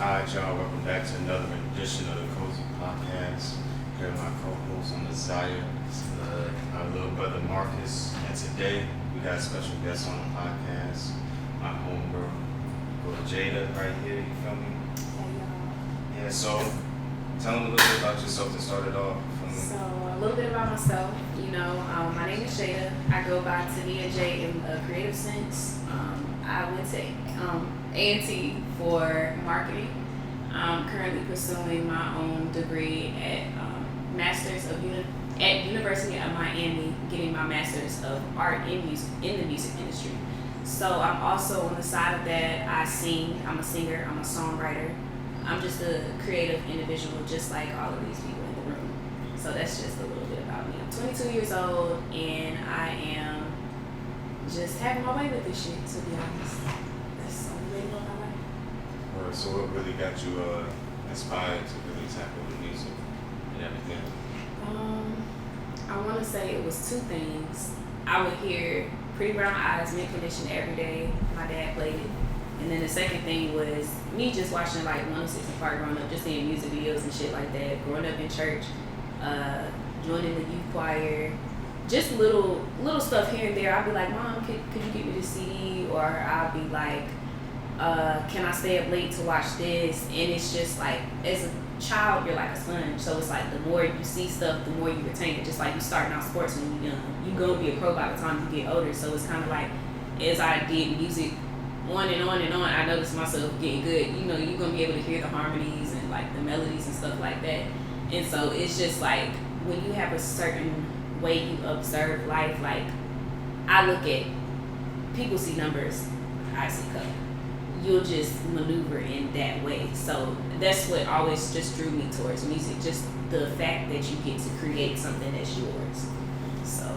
Alright, y'all, welcome back to another edition of the Cozy Podcast. Here with my co-host on the Zaya, our little brother Marcus. And today we got a special guest on the podcast, my homegirl, Jada, right here. You feel me? Hey y'all. Yeah. So tell them a little bit about yourself to start it off. So a little bit about myself. My name is Jada. I go by Tania J in a creative sense. I went to A&T for marketing. I'm currently pursuing my own degree at at University of Miami, getting my Master's of Art in the music industry. So I'm also on the side of that, I sing. I'm a singer. I'm a songwriter. I'm just a creative individual, just like all of these people in the room. So that's just a little bit about me. I'm 22 years old, and I am just having my way with this shit, to be honest. That's the only way to go in my life. Alright, so what really got you inspired to really tackle the music and everything? I want to say it was two things. I would hear Pretty Brown Eyes, Mint Condition every day. My dad played it. And then the second thing was me just watching like 106 and Park growing up, just seeing music videos and shit like that. Growing up in church, joining the youth choir, just little stuff here and there. I'd be like, Mom, could you get me this CD? Or I'd be like, can I stay up late to watch this? And it's just like, as a child, you're like a sponge. So it's like the more you see stuff, the more you retain it. Just like you starting out sports when you're young. You go be a pro by the time you get older. So it's kind of like, as I did music on and on and on, I noticed myself getting good. You're going to be able to hear the harmonies and like the melodies and stuff like that. And so it's just like, when you have a certain way you observe life, like I look at, people see numbers, I see color. You'll just maneuver in that way. So that's what always just drew me towards music, just the fact that you get to create something that's yours. So,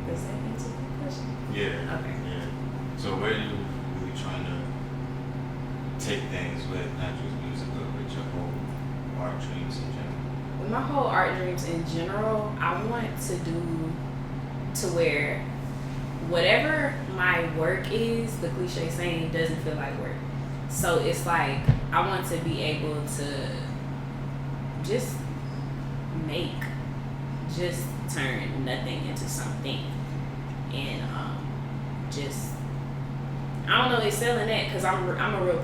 does that answer the question? Yeah. Okay. Yeah. So where are you really trying to take things with not just music, but with your whole art dreams in general? With my whole art dreams in general, I want to do to where whatever my work is, the cliche saying, doesn't feel like work. So it's like I want to be able to just turn nothing into something, and just I don't know, excel in that because I'm a real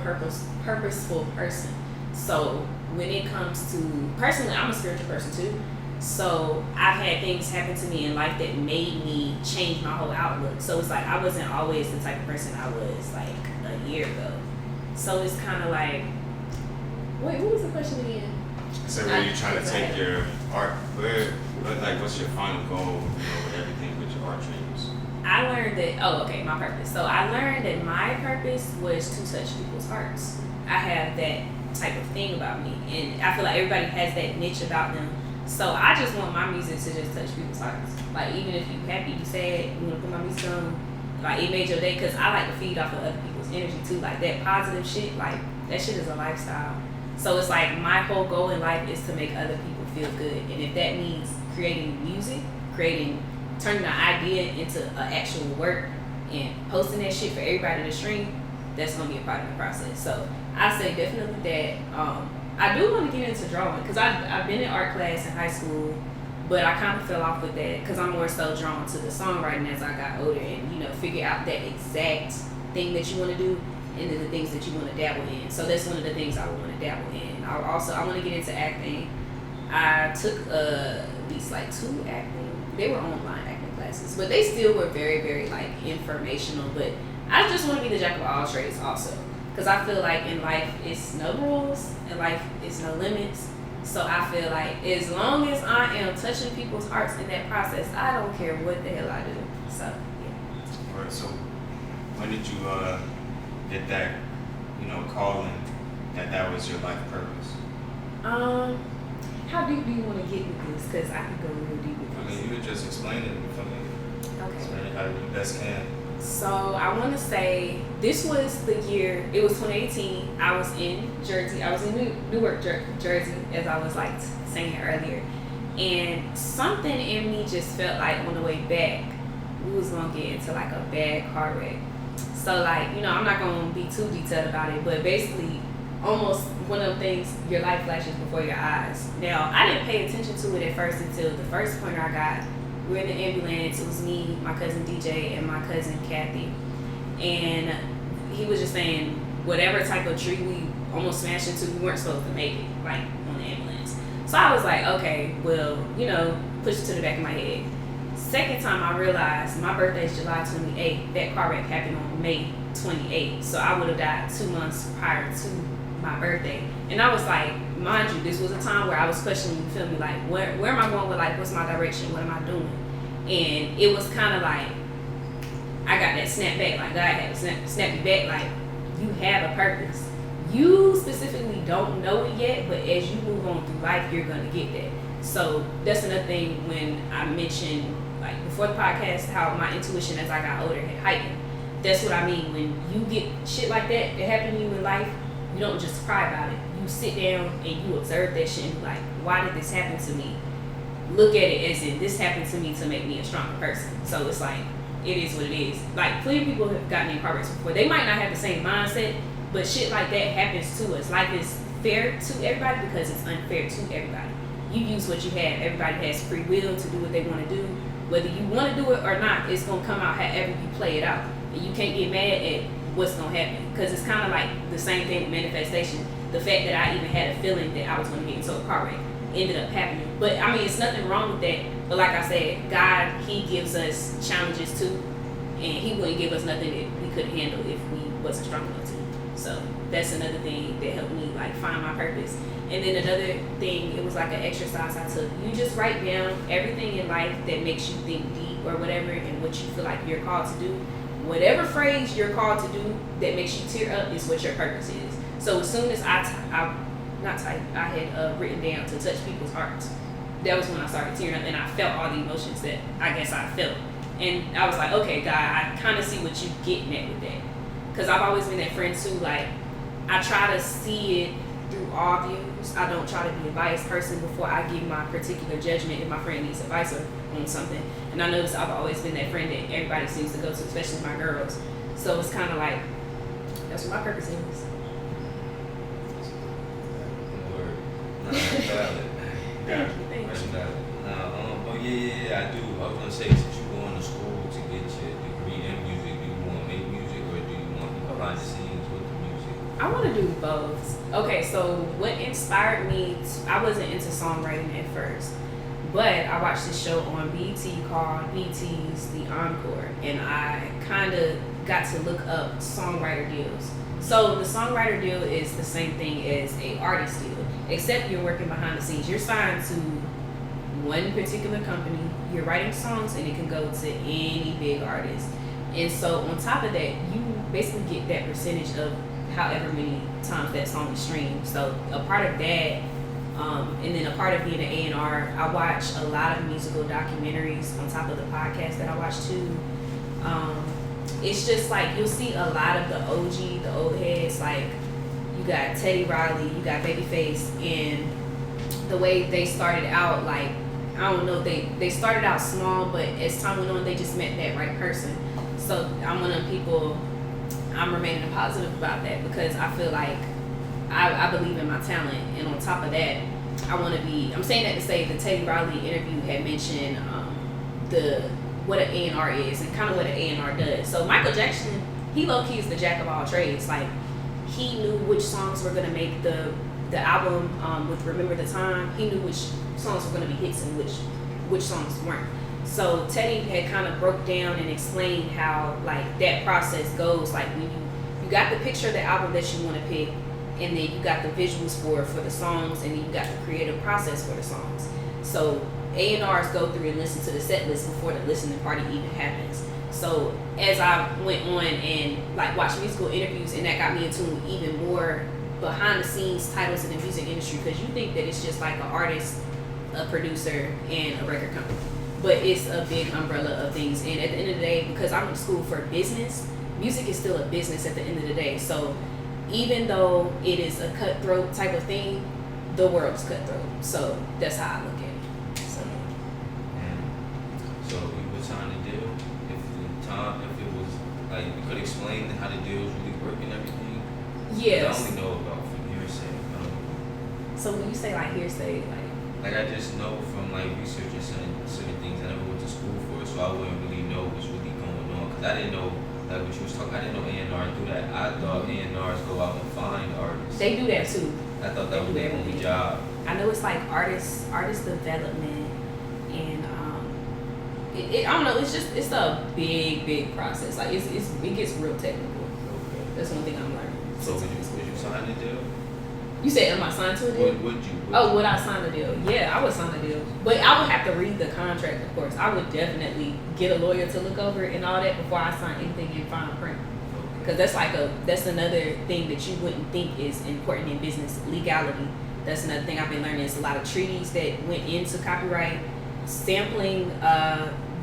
purposeful person. So when it comes to personally, I'm a spiritual person too. So I've had things happen to me in life that made me change my whole outlook. So it's like I wasn't always the type of person I was like a year ago. So it's kind of like, wait, what was the question again? So where you trying to take your art? What's your final goal? With everything with your art dreams. I learned that. My purpose. So I learned that my purpose was to touch people's hearts. I have that type of thing about me, and I feel like everybody has that niche about them. So I just want my music to just touch people's hearts. Like even if you happy, you sad, you want to put my music on, like it made your day. Cause I like to feed off of other people's energy too. Like that positive shit, like that shit is a lifestyle. So it's like my whole goal in life is to make other people feel good. And if that means creating music, turning an idea into an actual work and posting that shit for everybody to stream, that's gonna be a part of the process. So I say definitely that. I do want to get into drawing because I've been in art class in high school, but I kind of fell off with that because I'm more so drawn to the songwriting as I got older and figure out that exact thing that you want to do and then the things that you want to dabble in. So that's one of the things I would want to dabble in. I want to get into acting. I took at least like 2 acting. They were online acting classes, but they still were very, very like informational. But I just want to be the jack of all trades also. Because I feel like in life, it's no rules, and life is no limits. So I feel like as long as I am touching people's hearts in that process, I don't care what the hell I do. So, yeah. Alright, so when did you get that, calling that was your life purpose? How deep do you want to get with this? Because I could go real deep with this. You would just explain it for me. Okay. Explain it how you best can. So I want to say this was the year, it was 2018. I was in Jersey. I was in Newark, Jersey, as I was like saying earlier. And something in me just felt like on the way back, we was going to get into like a bad car wreck. So like, I'm not going to be too detailed about it, but basically almost one of them things, your life flashes before your eyes. Now, I didn't pay attention to it at first until the first pointer I got. We were in the ambulance. It was me, my cousin DJ, and my cousin Kathy. And he was just saying, whatever type of tree we almost smashed into, we weren't supposed to make it, like, on the ambulance. So I was like, okay, well, push it to the back of my head. Second time I realized my birthday is July 28th. That car wreck happened on May 28th. So I would have died 2 months prior to my birthday. And I was like, mind you, this was a time where I was questioning, you feel me, like, where am I going with life? What's my direction? What am I doing? And it was kind of like, I got that snap back, like God had snap me back, like, you have a purpose. You specifically don't know it yet, but as you move on through life, you're going to get that. So that's another thing when I mentioned, like, before the podcast, how my intuition as I got older had heightened. That's what I mean. When you get shit like that happen to you in life, you don't just cry about it. You sit down and you observe that shit and be like, why did this happen to me? Look at it as in, this happened to me to make me a stronger person. So it's like, it is what it is. Like, plenty of people have gotten in car wrecks before. They might not have the same mindset, but shit like that happens to us. Life is fair to everybody because it's unfair to everybody. You use what you have. Everybody has free will to do what they want to do. Whether you want to do it or not, it's going to come out however you play it out. And you can't get mad at what's going to happen, because it's kind of like the same thing with manifestation. The fact that I even had a feeling that I was going to get into a car wreck ended up happening. But I mean, it's nothing wrong with that. But like I said, God, he gives us challenges too, and he wouldn't give us nothing that we couldn't handle if we wasn't strong enough to. So that's another thing that helped me, like, find my purpose. And then another thing, it was like an exercise I took. You just write down everything in life that makes you think deep or whatever, and what you feel like you're called to do. Whatever phrase you're called to do that makes you tear up is what your purpose is. So as soon as I had written down to touch people's hearts, that was when I started tearing up, and I felt all the emotions that I guess I felt. And I was like, okay, God, I kind of see what you're getting at with that. Because I've always been that friend too, like, I try to see it through all views. I don't try to be a biased person before I give my particular judgment if my friend needs advice on something. And I notice I've always been that friend that everybody seems to go to, especially my girls. So it's kind of like, that's what my purpose is. Valid. Thank you. That's valid. I do. I was gonna say, since you going to school to get your degree in music, do you want to make music or do you want to be behind the scenes with the music? I want to do both. Okay, so what inspired me, I wasn't into songwriting at first, but I watched this show on BET called BET's The Encore, and I kind of got to look up songwriter deals. So the songwriter deal is the same thing as a artist deal, except you're working behind the scenes. You're signed to one particular company, you're writing songs, and it can go to any big artist. And so on top of that, you basically get that percentage of however many times that song is streamed. So a part of that, and then a part of being an A&R, I watch a lot of musical documentaries on top of the podcast that I watch too. It's just like, you'll see a lot of the OG, the old heads, like you got Teddy Riley, you got Babyface, and the way they started out, like, I don't know, they started out small, but as time went on, they just met that right person. So I'm one of the people, I'm remaining positive about that, because I feel like I believe in my talent, and on top of that, I'm saying that to say the Teddy Riley interview had mentioned what an A&R is and kind of what an A&R does. So Michael Jackson, he low-key is the jack of all trades. Like, he knew which songs were going to make the album with Remember the Time. He knew which songs were going to be hits and which songs weren't. So Teddy had kind of broke down and explained how, like, that process goes. Like, when you got the picture of the album that you want to pick, and then you got the visuals for the songs, and then you got the creative process for the songs. So A&Rs go through and listen to the set list before the listening party even happens. So as I went on and, like, watched musical interviews, and that got me into even more behind the scenes titles in the music industry, because you think that it's just like an artist, a producer, and a record company, but it's a big umbrella of things. And at the end of the day, because I went to school for business, music is still a business at the end of the day. So even though it is a cutthroat type of thing, the world's cutthroat. So that's how I look at it. So you were trying to deal, if it was, like, you could explain how the deals really work and everything? Yes. I only know about from you. So when you say like hearsay, Like I just know from like researching certain things I never went to school for, so I wouldn't really know what's really going on. Cause I didn't know like what you was talking. I didn't know A&R do that. I thought A&Rs go out and find artists. they do that too. I thought that was their only job. I know it's like artist development, and I don't know. It's a big process. Like it gets real technical. Okay. That's one thing I'm learning. So would you sign the deal? You said, am I signed to a deal? Would I sign the deal? Yeah, I would sign the deal. But I would have to read the contract, of course. I would definitely get a lawyer to look over it and all that before I sign anything in fine print. Because that's another thing that you wouldn't think is important in business, legality. That's another thing I've been learning. Is a lot of treaties that went into copyright. Sampling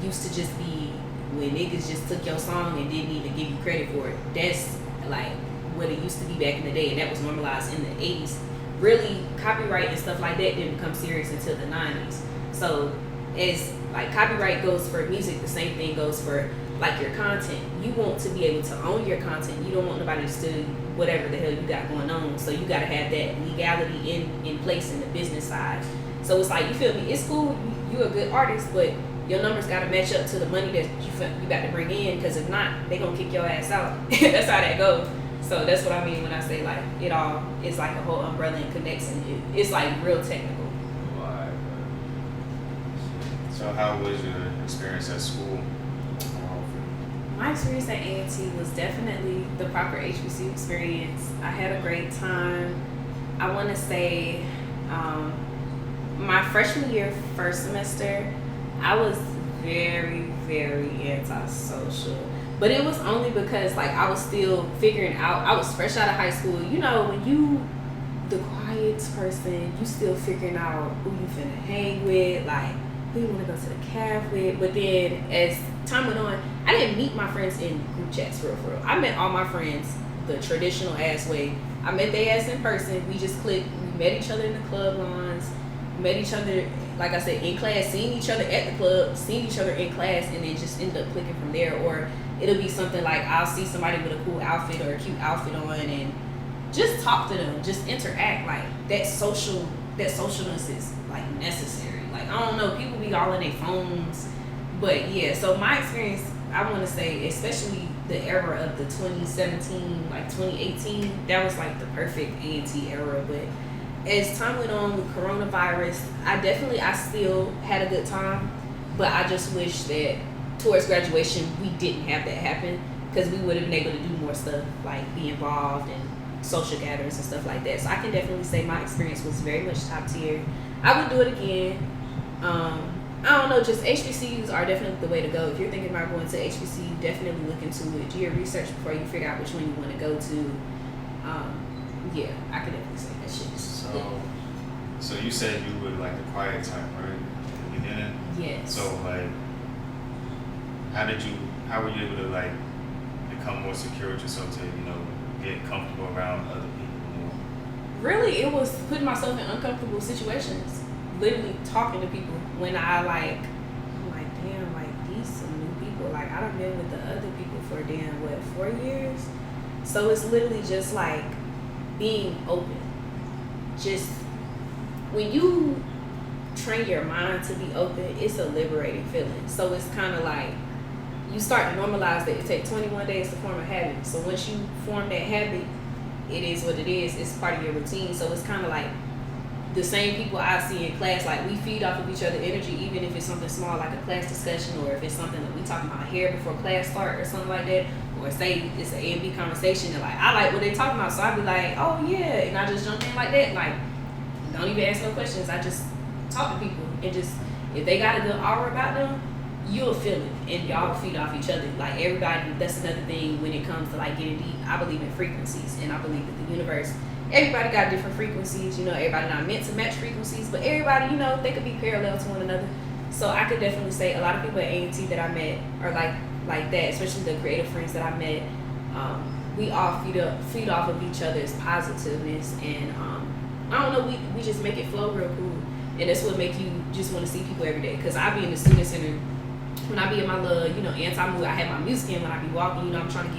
used to just be when niggas just took your song and didn't even give you credit for it. That's like what it used to be back in the day, and that was normalized in the 80s. Really, copyright and stuff like that didn't become serious until the 90s. So as like copyright goes for music, the same thing goes for like your content. You want to be able to own your content. You don't want nobody to steal whatever the hell you got going on. So you got to have that legality in place in the business side. So it's like, you feel me? It's cool. You a good artist, but your numbers got to match up to the money that you got to bring in. Because if not, they gonna kick your ass out. That's how that goes. So that's what I mean when I say like it all is like a whole umbrella and connects, and it's like real technical. Right. So how was your experience at school? My experience at A&T was definitely the proper HBCU experience. I had a great time. I want to say my freshman year, first semester, I was very, very antisocial. But it was only because like I was still figuring out, I was fresh out of high school. You know, when you the quiet person, you still figuring out who you finna hang with, like who you wanna go to the caf with. But then as time went on, I didn't meet my friends in group chats for real. I met all my friends the traditional ass way. I met their ass in person. We just clicked. We met each other in the club lines. Met each other, like I said, in class, seeing each other at the club, seeing each other in class, and then just end up clicking from there. Or it'll be something like I'll see somebody with a cool outfit or a cute outfit on and just talk to them, just interact. Like that socialness is like necessary. Like I don't know, people be all in their phones. But yeah, so my experience, I want to say, especially the era of the 2017, like 2018, that was like the perfect A&T era. But as time went on with coronavirus, I still had a good time, but I just wish that towards graduation we didn't have that happen, because we would have been able to do more stuff, like be involved in social gatherings and stuff like that. So I can definitely say my experience was very much top tier. I would do it again. I don't know, just HBCUs are definitely the way to go. If you're thinking about going to HBCU, definitely look into it. Do your research before you figure out which one you want to go to. Yeah, I could definitely say that shit. So you said you were like the quiet type, right? In the beginning? Yes. So like, how were you able to like become more secure with yourself to, get comfortable around other people more? Really, it was putting myself in uncomfortable situations. Literally talking to people when I'm like, damn, like these some new people. Like I done been with the other people for damn, 4 years? So it's literally just like being open. Just when you train your mind to be open, it's a liberating feeling. So it's kind of like you start to normalize that it takes 21 days to form a habit. So once you form that habit, it is what it is. It's part of your routine. So it's kind of like the same people I see in class, like we feed off of each other's energy, even if it's something small like a class discussion, or if it's something that we talking about hair before class start or something like that, or say it's an A&B conversation and like I like what they talking about, so I be like, oh yeah, and I just jump in like that, like don't even ask no questions. I just talk to people, and just if they got a good aura about them, you'll feel it, and y'all feed off each other. Like everybody, that's another thing when it comes to like getting deep. I believe in frequencies, and I believe that the universe, everybody got different frequencies. Everybody not meant to match frequencies, but everybody, they could be parallel to one another. So I could definitely say a lot of people at A&T that I met are like that, especially the creative friends that I met. We all feed off of each other's positiveness, and I don't know, we just make it flow real cool, and that's what make you just want to see people every day. Cause I be in the student center when I be in my little, anti-mood. I have my music in when I be walking. I'm trying to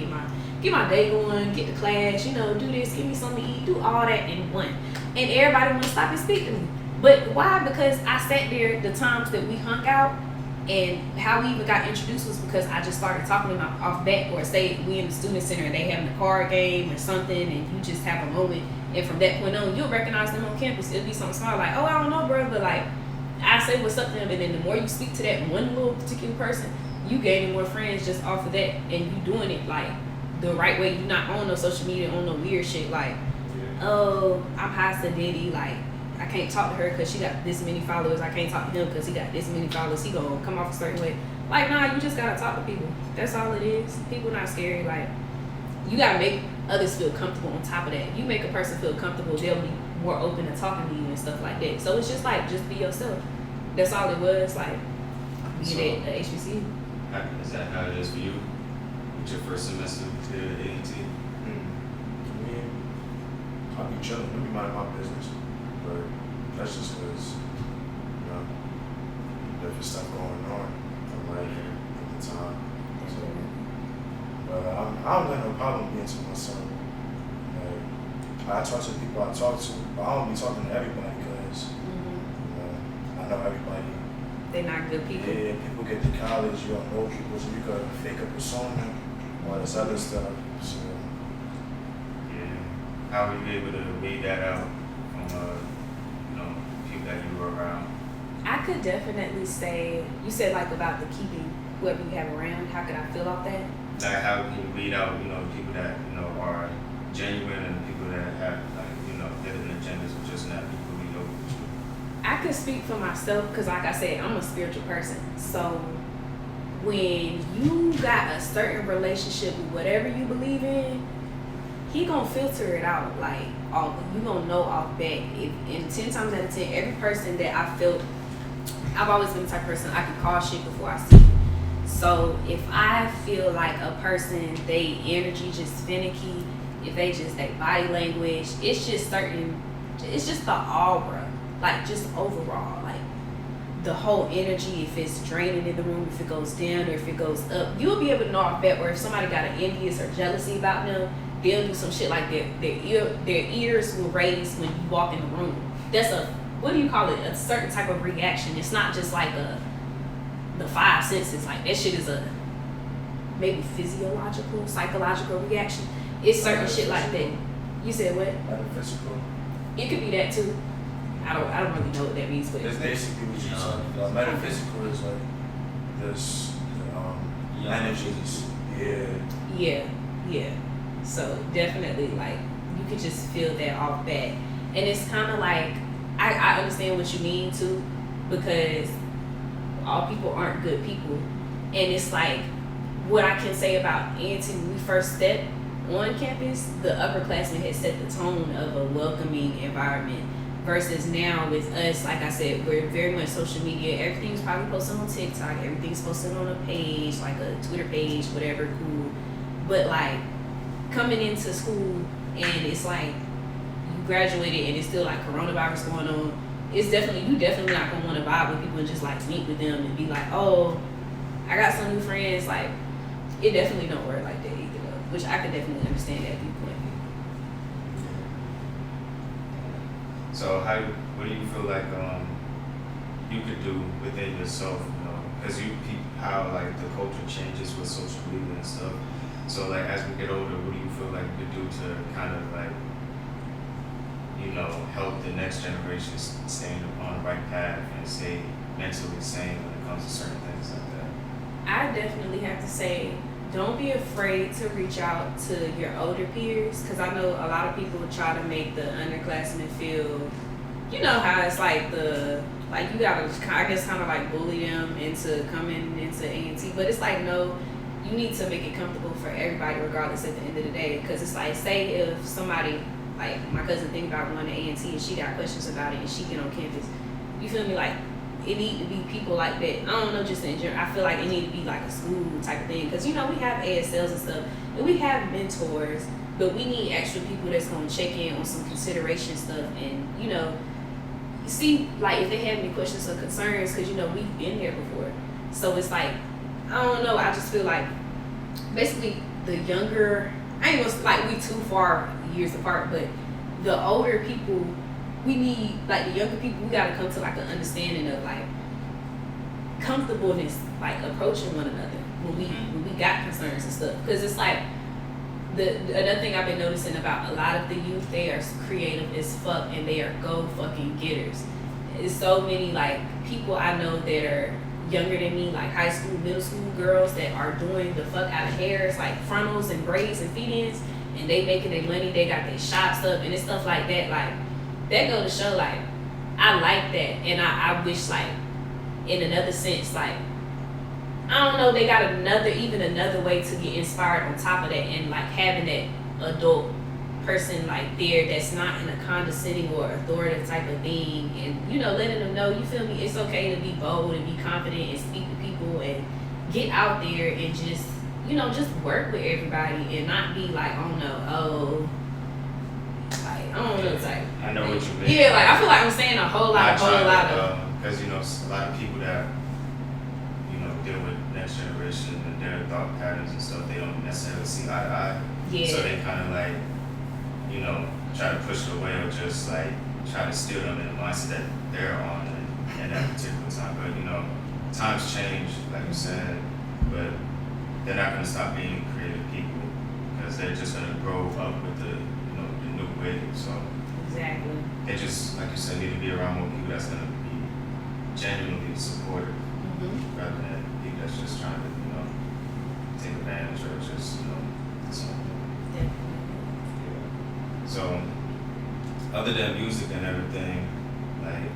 get my day going, get to class, do this, give me something to eat, do all that in one. and everybody want to stop and speak to me. But why? Because I sat there the times that we hung out, and how we even got introduced was because I just started talking to them off back, or say we in the student center and they having a card game or something, and you just have a moment, and from that point on, you'll recognize them on campus. It'll be something small like, oh, I don't know, bro, but like I say what's up to them, and then the more you speak to that one little particular person, you gaining more friends just off of that, and you doing it like the right way. You not on no social media, on no weird shit like, oh, I'm high Diddy, like I can't talk to her because she got this many followers. I can't talk to him because he got this many followers. He gonna come off a certain way. Like, nah, you just gotta talk to people. That's all it is. People not scary. Like, you gotta make others feel comfortable on top of that. You make a person feel comfortable, they'll be more open to talking to you and stuff like that. So it's just like, just be yourself. That's all it was, like, being at the HBCU. Is that how it is for you? With your first semester to AET? I mean, I'll be chilling. I'll be minding my business. But that's just because, you know, there's just stuff going on in life at the time. So, but I don't have no problem being to myself. Like, I talk to the people I talk to, but I don't be talking to everybody because I know everybody. They're not good people. Yeah, people get to college, you don't know people, so you gotta fake a persona, all this other stuff. So, yeah. How were you able to weed that out from people that you were around? I could definitely say, you said like about the keeping whoever you have around, how could I feel off that? Like how can you weed out, people that, are genuine and people that have hidden agendas or just not people who know with you? I could speak for myself because like I said, I'm a spiritual person. So when you got a certain relationship with whatever you believe in, he gonna filter it out. Like, you gonna know off bat. And 10 times out of 10, every person that I felt, I've always been the type of person I can call shit before I see it. So if I feel like a person, they energy just finicky, if they body language, it's just the aura, like just overall, like the whole energy, if it's draining in the room, if it goes down or if it goes up, you'll be able to know off bat. Or if somebody got an envious or jealousy about them, they'll do some shit like their ears will raise when you walk in the room. That's what do you call it? A certain type of reaction. It's not just like the 5 senses. Like that shit is a maybe physiological, psychological reaction. It's certain shit like that. You said what? metaphysical. It could be that too. I don't really know what that means, but It's basically what you're talking about. Metaphysical is like this energies. Yeah. So definitely, like, you could just feel that off bat. And it's kind of like, I understand what you mean too, because all people aren't good people. And it's like, what I can say about A&T, when we first stepped on campus, the upperclassmen had set the tone of a welcoming environment. Versus now with us, like I said, we're very much social media. Everything's probably posted on TikTok. Everything's posted on a page, like a Twitter page, whatever, cool. But like, coming into school and it's like you graduated and it's still like coronavirus going on, you definitely not gonna want to vibe with people and just like meet with them and be like, oh, I got some new friends. Like, it definitely don't work like that either though, which I could definitely understand that viewpoint. So what do you feel like you could do within yourself, because you peep how like the culture changes with social media and stuff. So like as we get older, what do you feel like you could do to kind of like, help the next generation stay on the right path and stay mentally sane when it comes to certain things like that? I definitely have to say, don't be afraid to reach out to your older peers, because I know a lot of people try to make the underclassmen feel, how it's like you gotta, I guess, kind of like bully them into coming into A&T, but it's like, no, you need to make it comfortable for everybody regardless at the end of the day. Because it's like, say if somebody, like my cousin think about going to A&T and she got questions about it and she get on campus, you feel me, like it need to be people like that. I don't know, just in general, I feel like it need to be like a school type of thing. Because we have ASLs and stuff, and we have mentors, but we need extra people that's going to check in on some consideration stuff and, see, like, if they have any questions or concerns, because, we've been there before. So it's like, I don't know, I just feel like basically the younger, I ain't gonna like we too far years apart, but the older people we need, like, the younger people, we gotta come to like an understanding of like comfortableness, like approaching one another when we got concerns and stuff. Because it's like another thing I've been noticing about a lot of the youth, they are creative as fuck and they are go fucking getters. It's so many like people I know that are younger than me, like high school, middle school girls that are doing the fuck out of hairs, like frontals and braids and feed-ins, and they making their money, they got their shops up and it's stuff like that. Like that go to show like I like that, and I wish like in another sense, like I don't know, they got another way to get inspired on top of that, and like having that adult person like there that's not in a condescending or authoritative type of thing, and you know, letting them know, you feel me, it's okay to be bold and be confident and speak to people and get out there and just, you know, just work with everybody and not be like, oh no, oh, like I don't know, it's like I know what you mean. Yeah, like I feel like I'm saying a whole lot of because you know a lot of people that deal with next generation and their thought patterns and stuff, they don't necessarily see eye to eye. Yeah. So they kind of like, try to push it away or just like try to steer them in the mindset that they're on in that particular time. But times change, like you said, but they're not going to stop being creative people because they're just going to grow up with the new wave. So exactly. They just, like you said, need to be around more people that's going to be genuinely supportive, rather than people that's just trying to, take advantage or just, something. Definitely. Yeah. So, other than music and everything, like,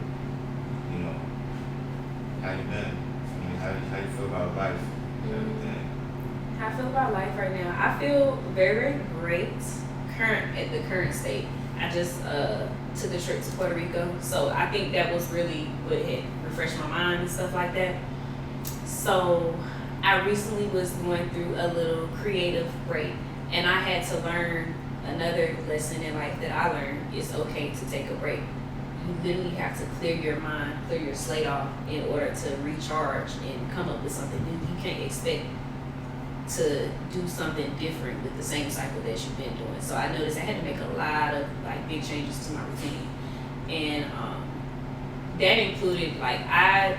how you been? I mean, how you feel about life and everything? How I feel about life right now? I feel very great at the current state. I just took a trip to Puerto Rico, so I think that was really what had refreshed my mind and stuff like that. So I recently was going through a little creative break, and I had to learn another lesson in life that I learned. It's okay to take a break. You literally have to clear your mind, clear your slate off in order to recharge and come up with something new. You can't expect to do something different with the same cycle that you've been doing. So I noticed I had to make a lot of like big changes to my routine, and that included like I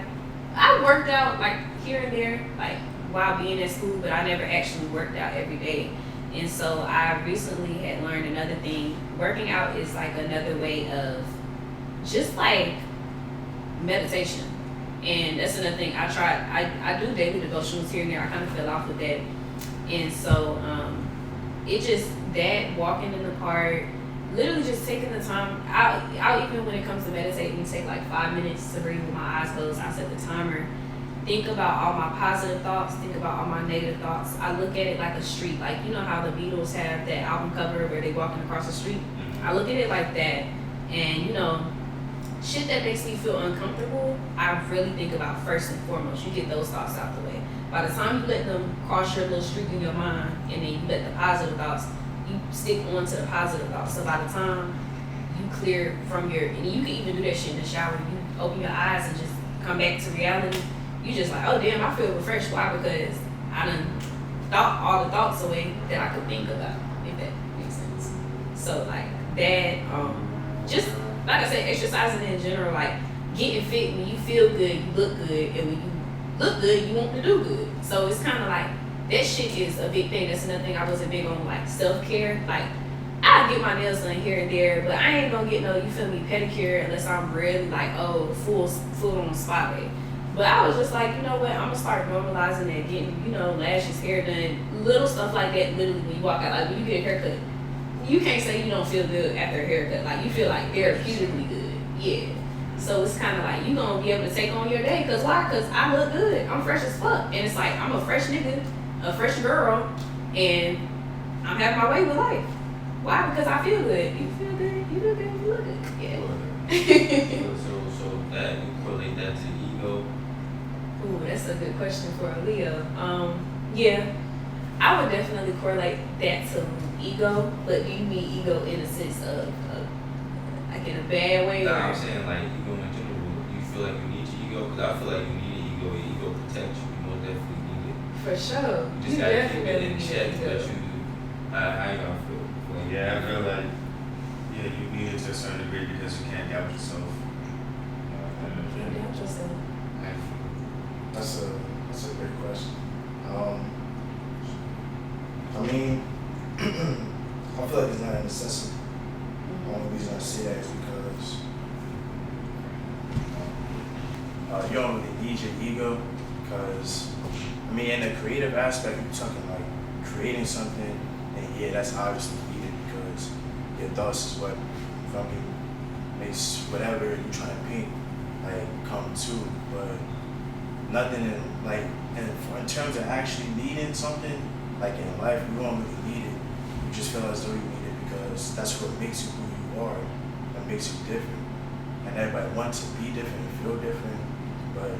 worked out like here and there, like while being at school, but I never actually worked out every day. And so I recently had learned another thing. Working out is like another way of just like meditation. And that's another thing I tried. I do daily devotionals here and there. I kind of fell off with that. And so it just, that walking in the park, literally just taking the time. I'll even when it comes to meditating, take like 5 minutes to breathe with my eyes closed. I set the timer. Think about all my positive thoughts. Think about all my negative thoughts. I look at it like a street. Like, you know how the Beatles have that album cover where they walking across the street? I look at it like that. And, shit that makes me feel uncomfortable, I really think about first and foremost. You get those thoughts out the way. By the time you let them cross your little streak in your mind, and then you let the positive thoughts, you stick on to the positive thoughts. So by the time you clear from and you can even do that shit in the shower, you open your eyes and just come back to reality, you just like, oh damn, I feel refreshed. Why? Because I done thought all the thoughts away that I could think about, if that makes sense. So like that, just like I said, exercising in general, like getting fit, when you feel good, you look good, and when you look good, you want to do good. So it's kind of like, that shit is a big thing. That's another thing I wasn't big on, like self-care. Like, I get my nails done here and there, but I ain't gonna get no, you feel me, pedicure unless I'm really like, oh, full on spa day. But I was just like, you know what, I'm gonna start normalizing and getting, lashes, hair done, little stuff like that. Literally, when you walk out, like when you get a haircut, you can't say you don't feel good after a haircut. Like, you feel like therapeutically good. Yeah. So it's kind of like, you gonna be able to take on your day. Cause why? Cause I look good. I'm fresh as fuck. And it's like, I'm a fresh nigga, a fresh girl, and I'm having my way with life. Why? Because I feel good. You feel good, you look good, you look good. Yeah. so that, you correlate that to ego? Ooh, that's a good question for a Leo. Yeah, I would definitely correlate that to ego, but do you mean ego in a sense of like in a bad way? No, or? I'm saying like ego in general. You feel like you need your ego? Because I feel like you need an ego. Your ego protects you. You most definitely need it. For sure. You just gotta keep it in check. But how you gonna feel? Yeah, I feel like, you need it to a certain degree. free because you can't doubt yourself. Doubt yourself. That's a great question. I mean, I feel like it's not a necessity. The only reason I say that is because you don't really need your ego. Because I mean, in the creative aspect, you're talking like creating something, and yeah, that's obviously needed because your thoughts is what from you makes whatever you're trying to paint like come to. But nothing in like in terms of actually needing something like in life, you don't really need it. You just feel as though you need it because that's what makes you who you are. That makes you different, and everybody wants to be different and feel different, but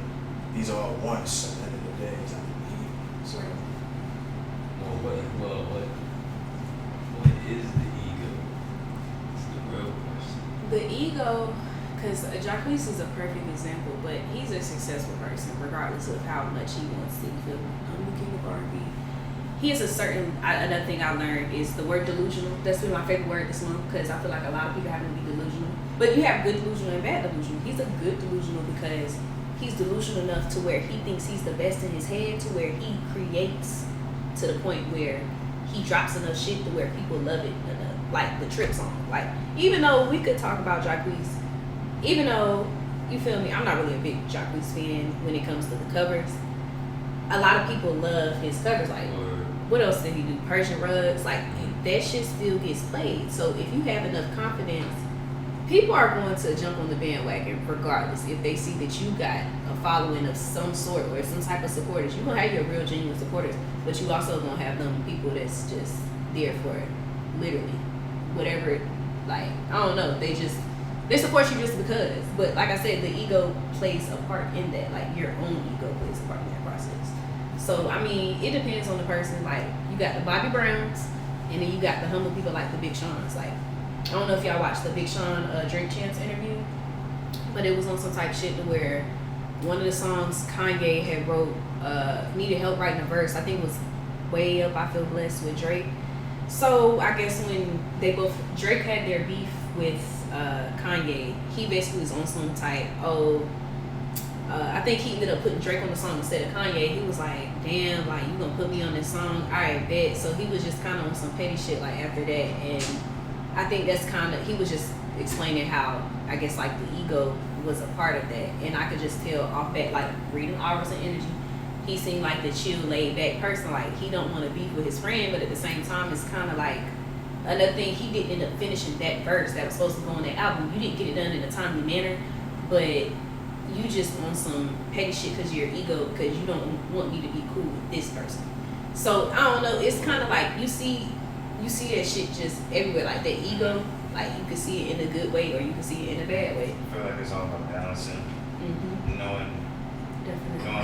these are all wants at the end of the day. It's not a need. So. What is the ego? It's the real question. The ego, because Jacquees is a perfect example, but he's a successful person regardless of how much he wants to feel. I'm the king of R&B. He has a certain, another thing I learned is the word delusional. That's been my favorite word this month because I feel like a lot of people have to be delusional. But you have good delusional and bad delusional. He's a good delusional because he's delusional enough to where he thinks he's the best in his head, to where he creates to the point where he drops enough shit to where people love it enough, like the Trip song. Like, even though we could talk about Jacquees, even though, you feel me, I'm not really a big Jacquees fan when it comes to the covers. A lot of people love his covers. Like, what else did he do? Persian rugs. Like, that shit still gets played. So if you have enough confidence, people are going to jump on the bandwagon regardless. If they see that you got a following of some sort or some type of supporters, you're going to have your real genuine supporters, but you also going to have them people that's just there for literally whatever, like, I don't know, they support you just because. But like I said, the ego plays a part in that. Like, your own ego plays a part in that process. So, I mean, it depends on the person. Like, you got the Bobby Browns, and then you got the humble people like the Big Sean's. Like, I don't know if y'all watched the Big Sean Drink Champs interview, but it was on some type shit to where one of the songs Kanye had wrote needed help writing a verse. I think it was Way Up, I Feel Blessed with Drake. So I guess when Drake had their beef with Kanye, he basically was on some type, I think he ended up putting Drake on the song instead of Kanye. He was like, damn, like, you gonna put me on this song? Alright, bet. So he was just kind of on some petty shit like after that, and I think that's kind of, he was just explaining how, I guess, like, the ego was a part of that. And I could just tell off that, like, reading Auras and Energy, he seemed like the chill, laid back person. Like, he don't want to beef with his friend, but at the same time, it's kind of like, another thing, he didn't end up finishing that verse that was supposed to go on that album. You didn't get it done in a timely manner, but you just on some petty shit because of your ego, because you don't want me to be cool with this person. So, I don't know, it's kind of like, you see that shit just everywhere, like that ego, like you can see it in a good way or you can see it in a bad way. I feel like it's all about balancing, knowing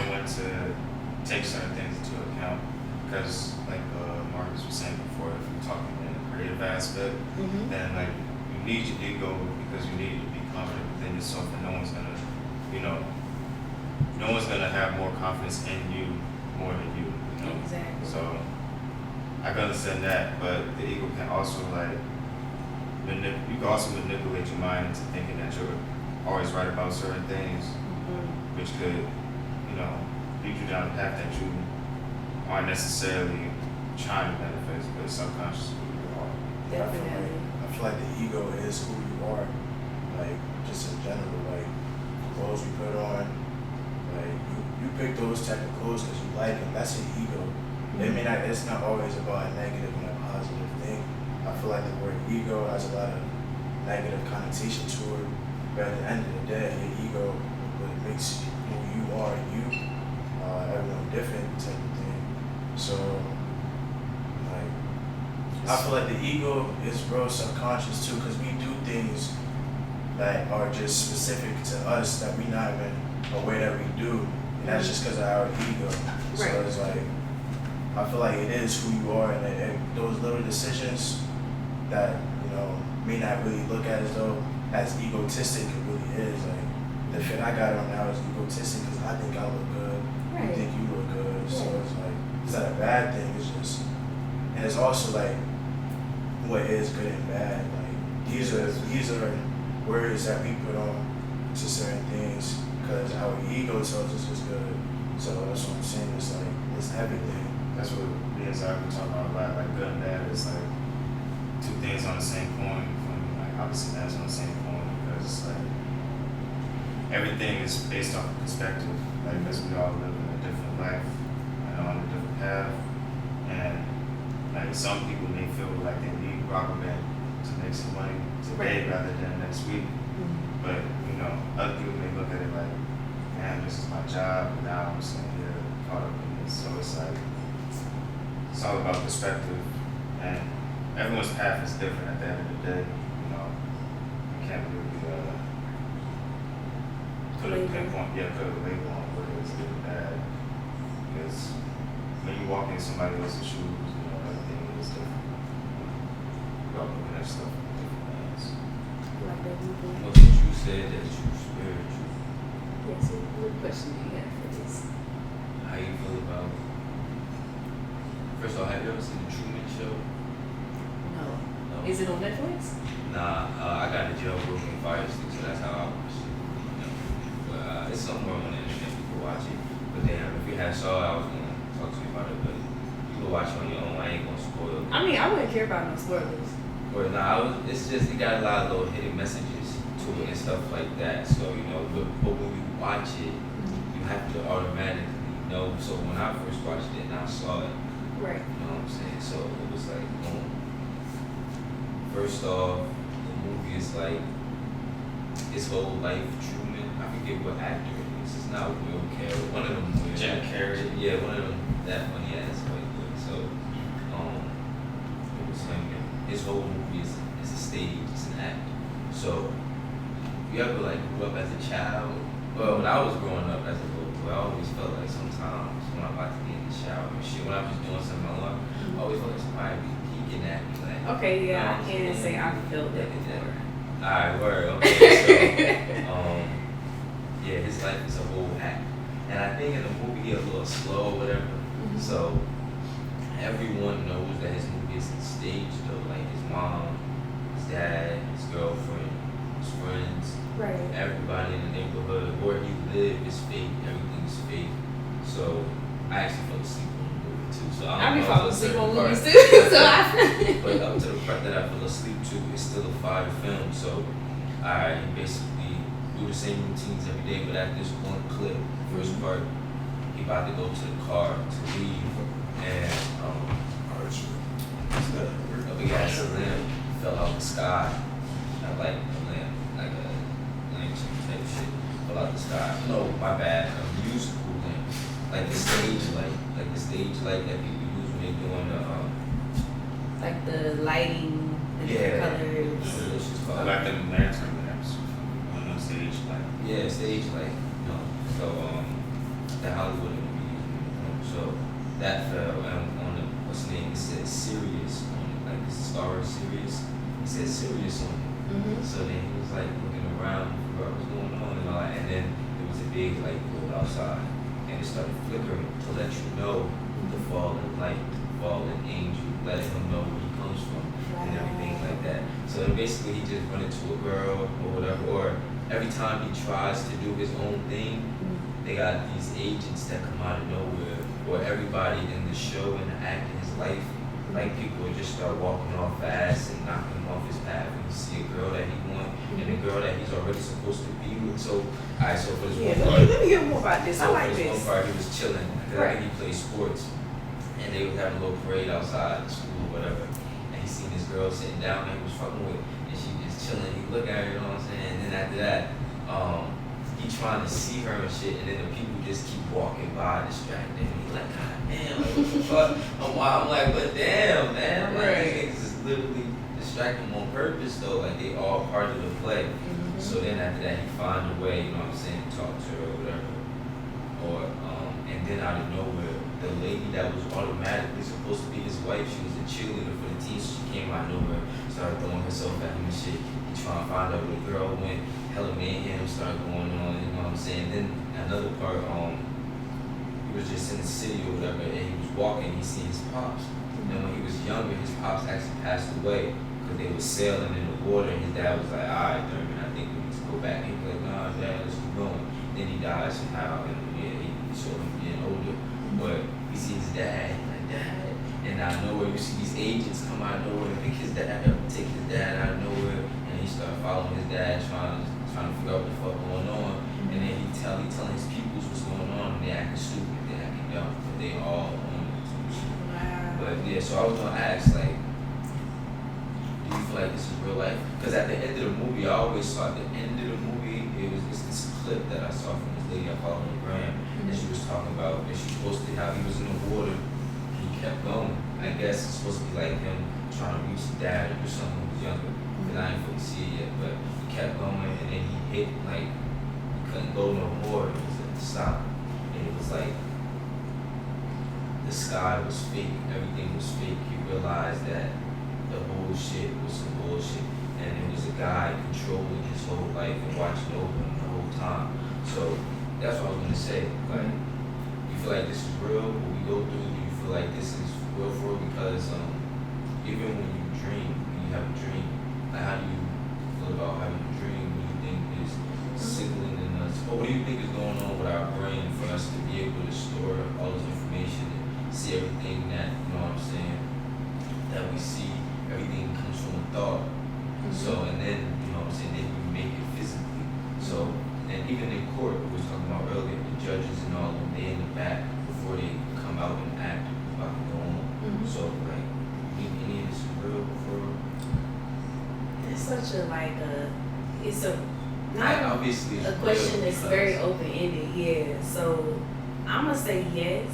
when to take certain things into account. Because like Marcus was saying before, if you're talking in a creative aspect, then like you need your ego because you need to be confident within yourself, and no one's gonna have more confidence in you more than you. You know? Exactly. So I can understand that, but the ego can also like you can also manipulate your mind into thinking that you're always right about certain things, which could, lead you down a path that you aren't necessarily trying to manifest, but it's subconscious who you are. Definitely. I feel like the ego is who you are, like, just in general, like, clothes you put on, like, you pick those type of clothes because you like them, that's your ego. It's not always about a negative and a positive thing. I feel like the word ego has a lot of negative connotation to it, but at the end of the day, your ego, what makes who you are, everyone different type of thing. So, like, I feel like the ego is real subconscious too, because we do things that are just specific to us that we not even aware that we do, and that's just because of our ego. So it's like, I feel like it is who you are, and those little decisions that, may not really look at as egotistic, it really is. Like, the fit I got on now is egotistic because I think I look good, you think you look good, so it's like, it's not a bad thing, it's just, and it's also like, what is good and bad, like, these are words that we put on to certain things, because our ego tells us it's good. So that's what I'm saying. It's like it's everything. That's what we as I been talking about a lot. Like good and bad is like two things on the same coin. Like obviously that's on the same coin because it's like everything is based off of perspective. Like because we all live in a different life and on a different path. And like some people may feel like they need rock band to make some money today rather than next week. But you know, other people may look at it like, man, this is my job, and now I'm sitting here caught up in this. So it's like it's all about perspective, and everyone's path is different. At the end of the day, you know, you can't really put a label on what it is good and bad, because when you walk in somebody else's shoes, you know, everything is different. We're all looking at stuff from different ways. Like that movie. What did you say that you spiritual? Yes, what question do you have for this? How you feel about? First of all, have you ever seen the Truman Show? No. No. Is it on Netflix? Nah, I got the jailbroken fire stick, so that's how I watch it. You know? But it's somewhere on the internet, you can watch it. But damn, if you had saw it, I was gonna talk to you about it, but you can watch it on your own. I ain't gonna spoil it. I mean, I wouldn't care about no spoilers. Or nah, it's just it got a lot of little hidden messages to it and stuff like that. So you know, but when you watch it, you have to automatically know. So when I first watched it and I saw it, Right. you know what I'm saying? So it was like, boom. First off, the movie is like his whole life, Truman. I forget what actor it is. It's not Will Carroll. One of them. Jim Carrey. Yeah, one of them. That funny ass white boy. So, it was him. And his whole movie is a stage. It's an act. So, you ever like grew up as a child? Well, when I was growing up as a little boy, I always felt like sometimes when I'm about to get in the shower and shit, when I'm just doing something I love, I always felt like somebody be peeking at me. Like, Okay, yeah, I can say I've felt that yeah. before. Alright, word, okay. So, yeah, his life is a whole act. And I think in the movie he a little slow or whatever. So, everyone knows that his movie is staged though. Like his mom, his dad, his girlfriend, his friends, Right. everybody in the neighborhood, where he lived is fake, everything's fake. So, I actually fell asleep on the movie too. So I be don't know falling if asleep certain on movies parts- too, so I. But up to the part that I fell asleep to, it's still a fire film. So I basically do the same routines every day, but at this one clip, first part, he about to go to the car to leave, and a big ass lamp fell out the sky. I like a lamp, like a lamp type shit, fell out the sky. No, my bad, a musical lamp, like the stage light that people use when they doing the Like the lighting, the different colors. What are those shits I called? like them lantern lamps on the stage, like. Yeah, stage light. You know. So the Hollywood movie. So that fell on the what's the name? It said Sirius on it, like the Star Sirius. It said Sirius on it. So then he was like looking around, figure out what's going on and all that. And then there was a big light bulb outside, and it started flickering to let you know the fallen light, the fallen angel, letting him know where he comes from and everything like that. So then basically he just run into a girl or whatever, or every time he tries to do his own thing, they got these agents that come out of nowhere, or everybody in the show and the act in his life, like people would just start walking off fast and knocking him off his path, and you see a girl that he wants and a girl that he's already supposed to be with. So, alright, so for this one part, Let me hear more about this. I so like for this this. one part, he was chilling. Cause I think he played sports, and they was having a little parade outside the school or whatever. And he seen this girl sitting down that he was fucking with, and she just chilling. He look at her, you know what I'm saying? And then after that, he trying to see her and shit, and then the people just keep walking by, distracted. And he like, God damn, like, what the fuck? I'm like, but damn, man, like, these niggas is literally distracting him on purpose though. Like they all part of the play. So then after that, he find a way, you know what I'm saying, to talk to her or whatever. Or and then out of nowhere, the lady that was automatically supposed to be his wife, she was a cheerleader for the team, so she came out of nowhere, started throwing herself at him and shit. He trying to find out where the girl went, hella mayhem started going on, you know what I'm saying? Then another part, he was just in the city or whatever, and he was walking, he seen his pops. And when he was younger, his pops actually passed away because they were sailing in the water, and his dad was like, alright, Thurman, I think back. He'd be like, nah, dad, let's keep going. Then he dies somehow, and yeah, he saw him getting older. But he sees his dad, he's like, Dad. And out of nowhere, you see these agents come out of nowhere and pick his dad up, take his dad out of nowhere, and he start following his dad, trying to figure out what the fuck going on. And then he telling his peoples what's going on, and they acting stupid, they acting dumb, but they all on it. Wow. But yeah, so I was gonna ask, like, do you feel like this is real life? Because at the end of the movie, I always saw at the end of the movie, it was this clip that I saw from this lady I followed on the gram, and she was talking about, and she posted how he was in the water, and he kept going. I guess it's supposed to be like him trying to reach his dad or something who was younger, because I didn't fully see it yet, but he kept going, and then he hit, like, he couldn't go no more, it was at the stop, and it was like, the sky was fake, everything was fake. He realized that the whole shit was some bullshit, and it was a guy controlling his whole life and watching over him the whole time. So that's what I was gonna say. Like, you feel like this is real? What we go through? Do you feel like this is real for real? Because even when you dream, when you have a dream, like how do you feel about having a dream? What do you think is signaling in us? Or what do you think is going on with our brain for us to be able to store all this information and see everything that, you know what I'm saying, that we see, everything comes from a thought. So, and then, you know what I'm saying, then you make it physically. So, and even in court, we were talking about earlier, the judges and all of them, they in the back before they come out and act about to go on. So, like, you think any of this is real for real? It's such a it's a Like, obviously it's a question real that's because- very open ended. Yeah, so I'm gonna say yes,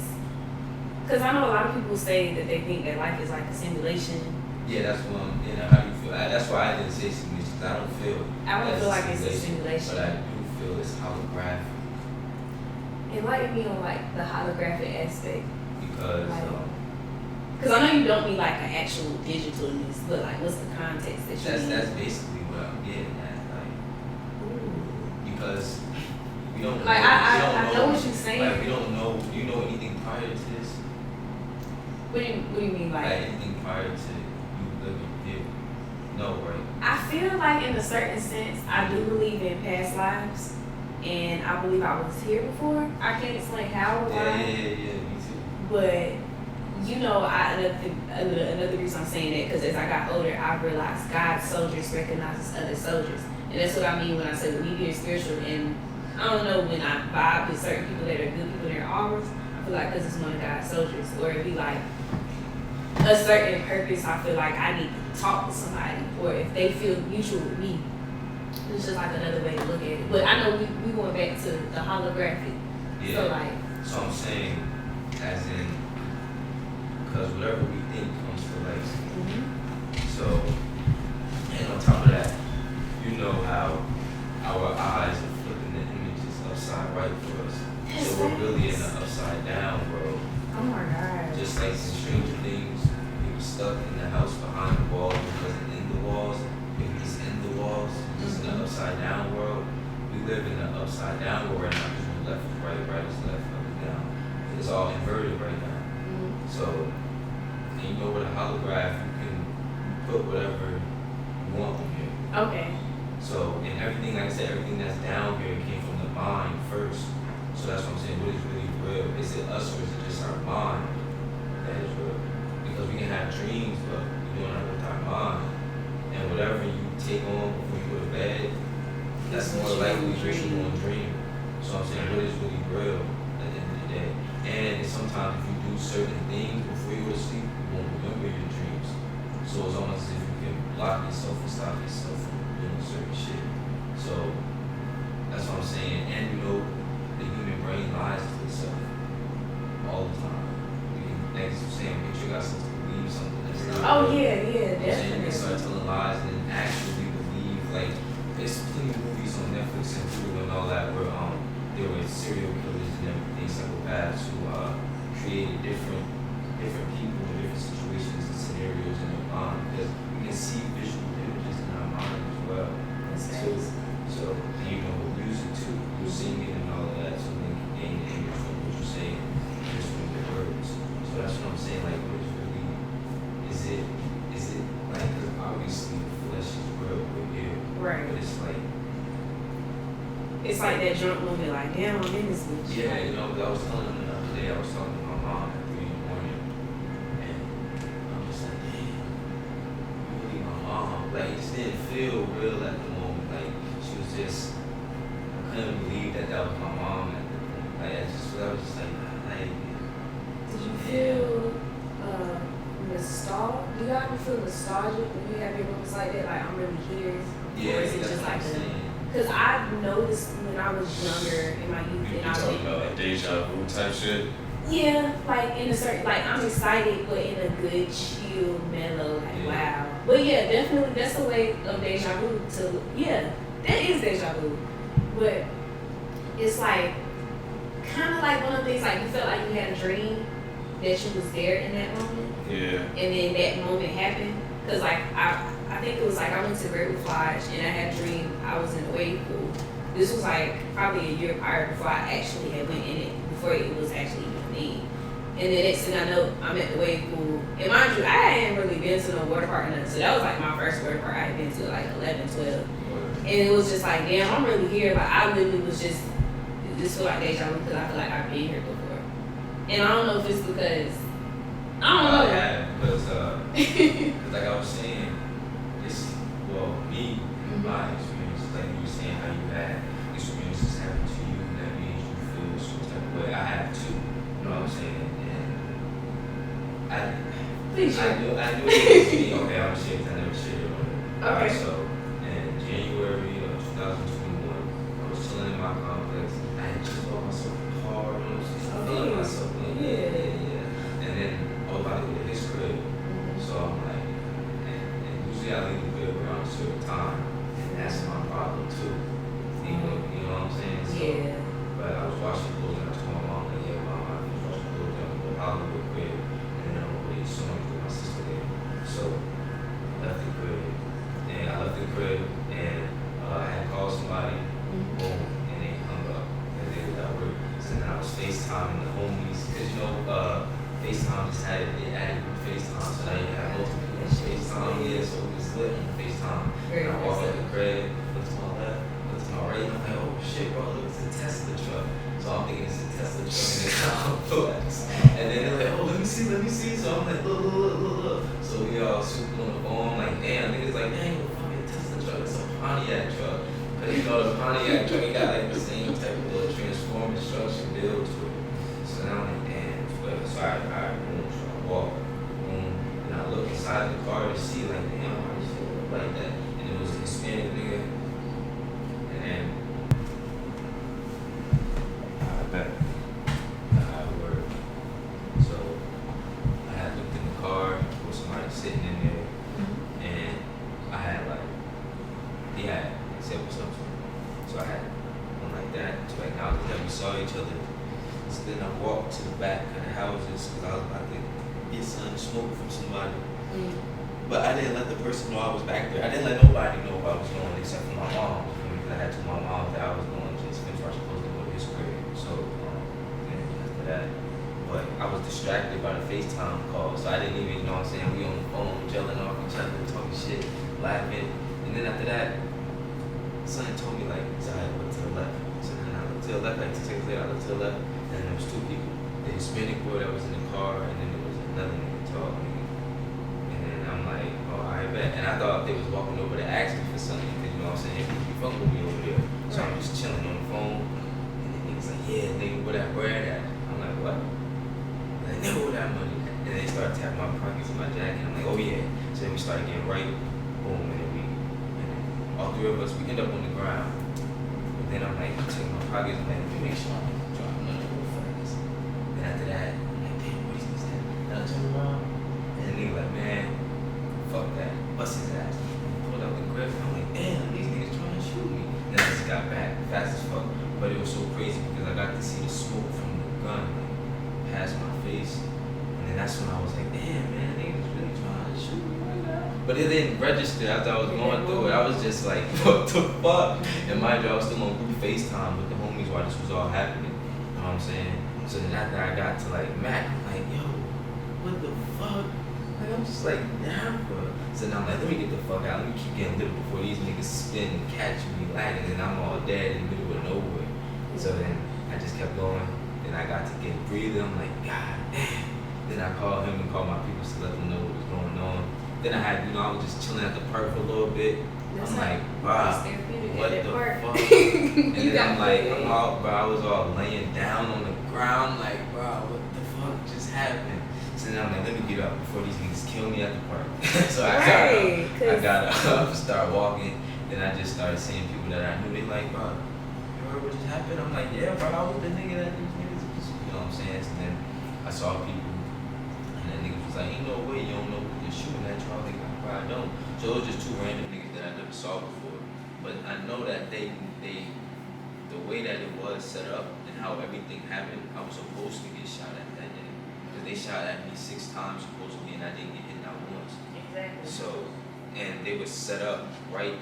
because I know a lot of people say that they think that life is like a simulation. Yeah, that's one. You know, how do you feel? That's why I didn't say simulation. 'Cause I don't feel. I don't that's feel like it's a simulation. But I do feel it's holographic Enlighten me on like the holographic aspect, because because I know you don't mean like an actual digitalness, but like what's the context that you mean? that's basically what I'm getting at. Like, because we don't. Like know, I know what you're saying. Like we don't know. Do you know anything prior to this? What do you mean Like like? anything prior to you living here? No, right? I feel like in a certain sense, I do believe in past lives, and I believe I was here before. I can't explain how or why, Yeah. Me too. but you know, another reason I'm saying that because as I got older, I realized God's soldiers recognizes other soldiers, and that's what I mean when I say when we get spiritual. And I don't know, when I vibe with certain people that are good people that are ours, I feel like because it's one of God's soldiers, or it be like a certain purpose. I feel like I need to talk to somebody, or if they feel mutual with me, it's just like another way to look at it. But I know we going back to the holographic. Yeah. So like, So I'm saying, as in, because whatever we think comes to life. So, and on top of that, you know how our eyes are flipping the images upside right for us. Yes, So we're really in yes. an upside down world. oh my God. Just like in Stranger Things, he was stuck in the house behind the walls, he wasn't in the walls, but he's in the walls. He's in the upside down world. We live in an upside down world right now because we're left is right, right is left, up is down. It's all inverted right now. So, and you know with a holograph, you can put whatever you want on here. Okay. So, and everything, like I said, everything that's down here came from the mind first. So that's what I'm saying, what is really real? Is it us or is it just our mind that is real? Because we can have dreams, but we doing it with our mind. And whatever you take on before you go to bed, that's That's more what likely you what you're dream. going to dream. So I'm saying, what is really real at the end of the day? And sometimes if you do certain things before you go to sleep, you won't remember your dreams. So it's almost as if you can block yourself and stop yourself from doing certain shit. So that's what I'm saying. And you know, the human brain lies to itself all the time. We can, like you were saying, picture yourself to believe something that's not Oh real. yeah, You know what I'm saying? You can start definitely. telling lies and then actually believe. Like, there's plenty of movies on Netflix and Hulu and all that where there were serial killers and everything, psychopaths who created different people in different situations and scenarios in their mind because we can see visual images in our mind as well. So and you know with music too, you're singing and all of that, so then you can gain the image from what you're saying just from the words. So that's what I'm saying. Like, what is really is it like 'cause obviously the flesh is real, we're here, Right. but it's like it's like that drunk moment, like, damn, I'm in this bitch. Yeah, Like, you know, I was telling them the other day, I was talking to my mom at 3 in the morning, and I was like, damn, really my mom. Like, it just didn't feel real at the moment. Like, she was just, I couldn't believe that that was my mom at the point. Like, I was just like, did you feel nostalgic? Do you ever feel nostalgic when you have your moments like that? Like, I'm really here. yeah, Or is it that's just what I'm like saying. because I've noticed when I was younger in my youth, You and I talking would, about like deja vu type shit? yeah, like in a certain, like I'm excited, but in a good, chill, mellow, like Yeah. wow. But yeah, definitely that's a way of deja vu to, yeah, that is deja vu. But it's like, kind of like one of the things, like you felt like you had a dream that you was there in that moment, Yeah. and then that moment happened. Cause like I think it was like I went to Great Lodge and I had a dream I was in a wave pool. This was like probably a year prior before I actually had went in it, before it was actually even me. And then next thing I know, I'm at the wave pool. And mind you, I hadn't really been to no water park or nothing. So that was like my first water park I had been to, like 11, 12. And it was just like, damn, I'm really here. Like I literally was just, this feel like deja vu because I feel like I've been here before. And I don't know if it's because, I don't know. Yeah, because like I was saying, it's, well, me, in my experience, like you were saying how you had experiences happen to you that made you feel some type of way. I have too, you know what I'm saying? And Please I share. knew it was me. Okay, I'm share because I never shared it on it. Okay. Alright, so in January of 2021, I was chilling in my complex. I had just bought myself a car, you know what I'm saying? Feeling myself, yeah. And then I was about to go to his crib. So I'm like, and usually I leave the crib around a certain time, and that's my problem too. You know what I'm saying? So, Yeah. but I was washing clothes and I told my mom, like, yeah, mom, I was washing clothes, I'm gonna go to Hollywood crib, and then I'm gonna go eat songs with my sister there. So I left the crib, and I had called somebody, boom, and they hung up, and they was at work. So then I was FaceTiming the homies, because you know, FaceTime just had it added with FaceTime, so now you have multiple people on FaceTime, yeah, so it was lit on FaceTime. Very And I walked nice. up the crib, looked to my left, looked to my right, and I'm like, oh shit, bro, look, it's a Tesla truck. So I'm thinking it's a Tesla truck in the complex. And then they're like, oh, let me see. So I'm like, look. So we all super on the phone, like, damn, niggas like, dang, the fucking Tesla truck, it's a Pontiac truck. But you know, the Pontiac truck, it got like the same type of little transforming structure built to it. So now I'm like, damn, so I boom, so I walk, boom, and I look inside the car to see, like, damn, why does it look like that? And it was a Hispanic nigga, and then I bet I worked. So I had looked in the car with somebody sitting in there, and I had like, he had said what's up to me. So I had one like that to acknowledge that we saw each other. So then I walked to the back of the houses because I was about to get some smoke from somebody. But I didn't let the person know I was back there. I didn't let nobody know where I was going except for my mom. Because I had told my mom that I was going to finish where I was supposed to go to his crib. So then after that, but I was distracted by the FaceTime call. So I didn't even, you know what I'm saying, we on the phone, gelling off each other, talking shit, laughing. And then after that, something told me like, Zaya, look to the left. So then I looked to the left, like 2 seconds later, I looked to the left. And there was 2 people. The Hispanic boy that was in the car, and then there was another nigga talking. And then I'm like, oh, I bet. And I thought they was walking over to ask me for something, because you know what I'm saying, people be fucking with me over there. So I'm just chilling on the phone, and then niggas like, yeah, nigga, where that bread at? I'm like, what? Like, nigga, where that money at? And they started tapping my pockets in my jacket. I'm like, oh yeah. So then we started getting right, boom, and then all 3 of us, we end up on the ground. But then I'm like, checking my pockets, I'm like, let me make sure I don't drop none of the first. Then after that, I'm like, damn, what is this? And I turn around, and the nigga like, man, fuck that, bust his ass. Pulled out the grip, and I'm like, damn, these niggas trying to shoot me. Then I just got back, fast as fuck. But it was so crazy because I got to see the smoke from the gun like, past my face. And then that's when I was like, damn, man, niggas really trying to shoot me right now. But it didn't register after I was going through it. I was just like, what the fuck? And mind you, I was still on group FaceTime with the homies while this was all happening. You know what I'm saying? So then after I got to like Mac, I'm like, yo, what the fuck? Like, I'm just like, nah, bro. So now I'm like, let me get the fuck out. Let me keep getting lit before these niggas spin and catch me. black, and then I'm all dead in the middle of nowhere. So then I just kept going. Then I got to get breathing. I'm like, God damn. Then I called him and called my people to let them know what was going on. Then I had, I was just chilling at the park for a little bit. That's I'm like, wow, what the fuck? And then I'm like, I was all laying down on the ground, like, bro, what the fuck just happened? So then I'm like, let me get up before these niggas kill me at the park. So I got up, start walking. Then I just started seeing people that I knew. They like, bro, you heard what just happened? I'm like, yeah, bro, I was the nigga that these niggas was, you know what I'm saying? So then I saw people, and then niggas was like, ain't no way you don't know who you're shooting at, y'all. Like, bro, I don't. So it was just two random niggas that I never saw before. But I know that the way that it was set up and how everything happened, I was supposed to get shot at that day. Because they shot at me 6 times supposedly, and I didn't get hit not once. Exactly. So, and they was set up right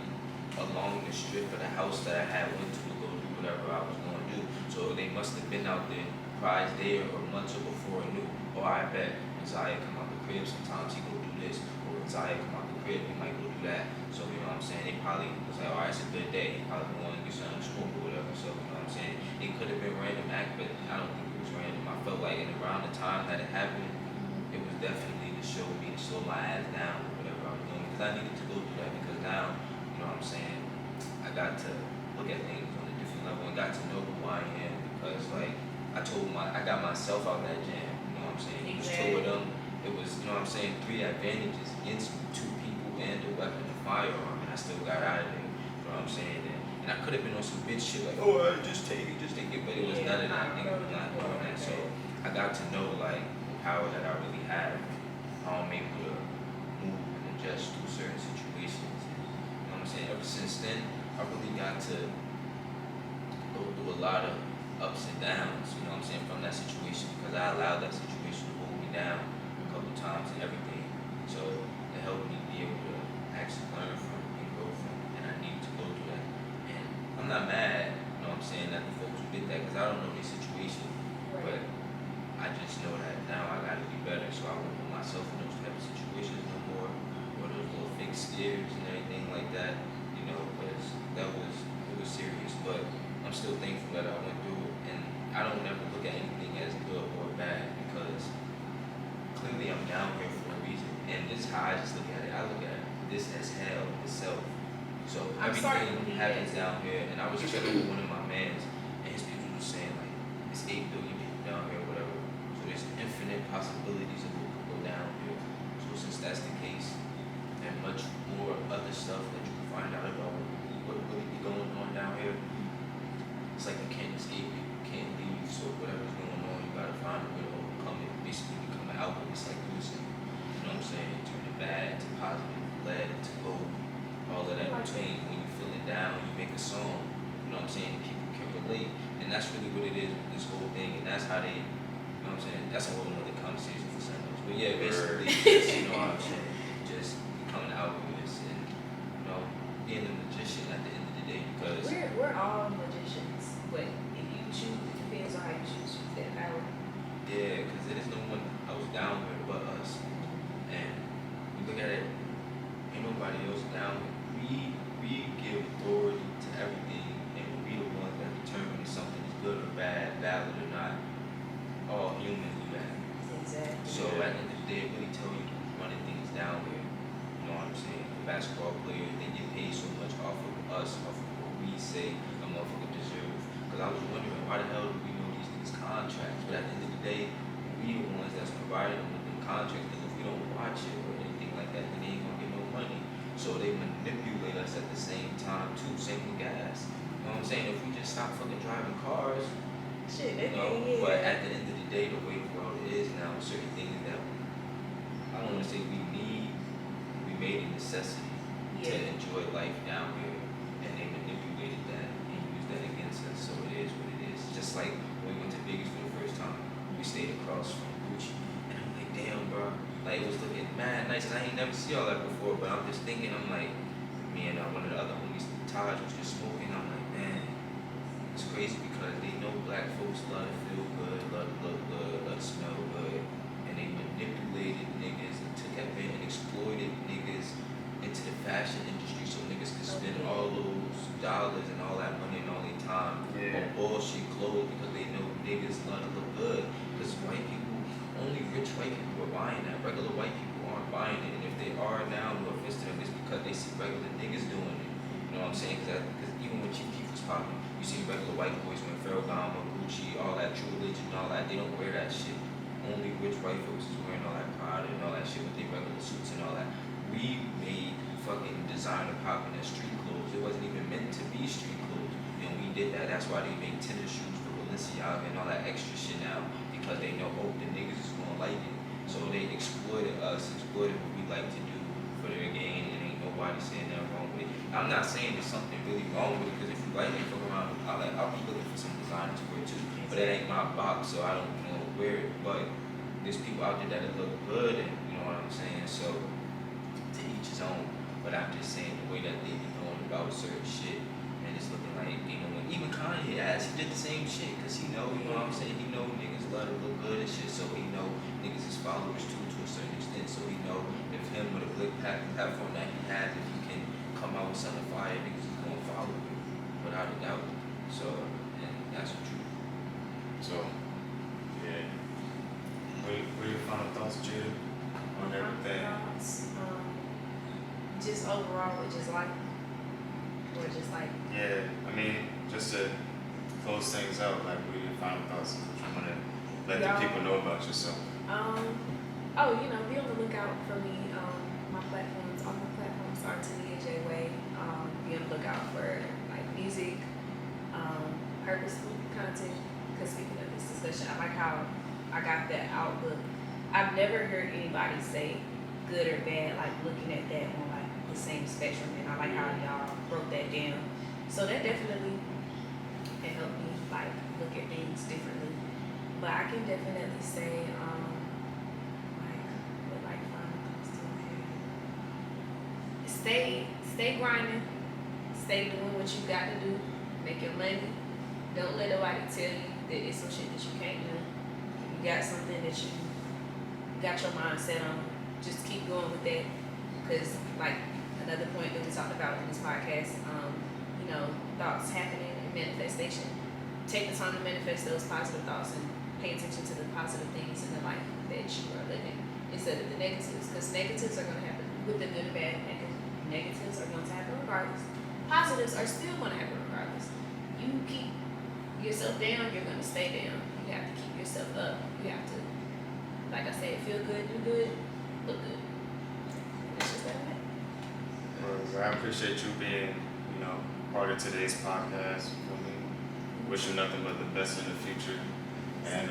along the strip of the house that I had went to go do whatever I was going to do. So they must have been out there prior there or months or before I knew. Or I bet Zaya come out the crib sometimes, he go do this. Or Zaya come out the crib, he might go do that. So, you know what I'm saying? They probably was like, alright, it's a good day. He probably going to get something to smoke or whatever. So, you know what I'm saying? It could have been random act, but I don't think it was random. I felt like in around the time that it happened, it was definitely to show me, to slow my ass down or whatever I was doing. Because I needed to go through that because now, you know what I'm saying, I got to look at things on a different level and got to know who I am. Because, like, I got myself out of that jam. You know what I'm saying? It was 2 of them. It was, you know what I'm saying, 3 advantages against 2 people and a weapon, a firearm, and I still got out of there. You know what I'm saying? And I could have been on some bitch shit like, oh, just take it, but it was none of that. Nigga was not doing that. So I got to know, like, the power that I really have, how I'm able to move and adjust to certain situations. You know what I'm saying? Ever since then, I really got to go through a lot of ups and downs, you know what I'm saying, from that situation, because I allowed that situation to hold me down a couple times and everything. So it helped me be able to actually learn from and grow from, and I need to go through that. And I'm not mad, you know what I'm saying, that the folks who did that, because I don't know their situation, but I just know that now I got to be better, so I won't put myself in those type of situations no more, or those little fake scares and everything like that, you know, because it was serious, but I'm still thankful that I went through it, and I don't ever look at anything as good or bad, because clearly I'm down here for a reason, and this is how I just look at it. I look at this as hell itself. So everything happens down here, and I was chilling with one of my mans, and his people was saying like, it's 8 billion people down here, or whatever. So there's infinite possibilities of what could go down here. So since that's the case, and much more other stuff that you can find out about what really be going on down here, it's like you can't escape it, you can't leave. So whatever's going on, you gotta find a way to overcome it. Basically become an alchemist, like you were saying. You know what I'm saying? Turn it bad to positive, lead to gold, all of that in between. When you feel it down, you make a song. You know what I'm saying? People can relate, and that's really what it is with this whole thing. And that's how they, you know what I'm saying? That's a whole other conversation for Sundays. But yeah, basically, just, you know what I'm saying? Just becoming an alchemist and, you know, being a magician at the end of the day, because we're all magicians, but if you choose, it depends on how you choose that power. yeah, because there is no one else down here but us. And you look at it, ain't nobody else down here. We give authority to everything, and we the ones that determine if something is good or bad, valid or not. All humans do that. Exactly. So at the end of the day, it really tell you who's running things down here. You know what I'm saying? The basketball players, they get paid so much off of us, off of what we say a motherfucker deserve. Because I was wondering, why the hell do we know these niggas' contracts? But at the end of the day, we the ones that's providing them with the contracts, because if we don't watch it or anything like that, then they ain't gonna get no money. So they manipulate us at the same time too, same with gas. You know what I'm saying? If we just stop fucking driving cars, Shit, you know, but at the end of the day, the way the world is now, certain things that I don't want to say we need, we made a necessity to enjoy life down here, and they manipulated that and used that against us. So it is what it is. Just like when we went to Vegas for the first time, we stayed across from Gucci, and I'm like, damn, bro, like it was looking mad nice, and I ain't never see all that before. But I'm just thinking, I'm like, me and one of the other homies, Taj, was just smoking. I'm like, man, it's crazy because they know black folks love to feel good, love to look good, love to smell good, and they manipulated niggas and took advantage and exploited niggas into the fashion industry so niggas could spend all those dollars and all that money and all their time on bullshit clothes because they know niggas love to look good. Because white people, only rich white people are buying that. Regular white people aren't buying it. And if they are now, no offense to them, it's because they see regular niggas doing it. You know what I'm saying? Because even when Chief Keef was popping, you see regular white boys wearing Ferragamo, Gucci, all that True Religion and all that. They don't wear that shit. Only rich white folks is wearing all that Prada and all that shit with their regular suits and all that. We made fucking designer popping as street clothes. It wasn't even meant to be street clothes. And we did that. That's why they make tennis shoes for Balenciaga and all that extra shit now. Because they know, oh, the niggas is gonna like it. So they exploited us, exploited what we like to do for their gain, and ain't nobody saying nothing wrong with it. I'm not saying there's something really wrong with it, because if you like it, fuck around, I'll be looking for some designers for it too. But it ain't my box, so I don't wear it. But there's people out there that look good, and you know what I'm saying. So to each his own. But I'm just saying the way that they be going about certain shit, and it's looking like, even Kanye ass, he did the same shit, cause he know, you know what I'm saying. He know niggas love to look good and shit, so he know niggas is followers too to a certain extent. So he know if him with a big platform that he has, if he can come out with something fire, niggas is gonna follow him without a doubt. So, and that's the truth. So, yeah. What are your final thoughts, Jada, on everything? Just overall, or just like. Yeah, I mean, just to close things out, like, what are your final thoughts? What you want to let the people know about yourself? Be on the lookout for me. My platforms, all my platforms are Tania J Way. Be on the lookout for like music, purposeful content. Because speaking of this discussion, I like how I got that outlook. I've never heard anybody say good or bad, like looking at that on like the same spectrum, and I like how y'all broke that down. So that definitely can help me like look at things differently. But I can definitely say, stay grinding, stay doing what you got to do, make your money. Don't let nobody tell you that it's some shit that you can't do. You got something that you got your mind set on, just keep going with that. Because like another point that we talked about in this podcast, thoughts happening and manifestation. Take the time to manifest those positive thoughts and pay attention to the positive things in the life that you are living instead of the negatives. Because negatives are going to happen with the good and bad. Negatives are going to happen regardless. Positives are still going to happen regardless. You keep yourself down, you're going to stay down. You have to keep yourself up. You have to, like I said, feel good, do good, look good. And it's just that way. Well, I appreciate you being, part of today's podcast. Wish you nothing but the best in the future. And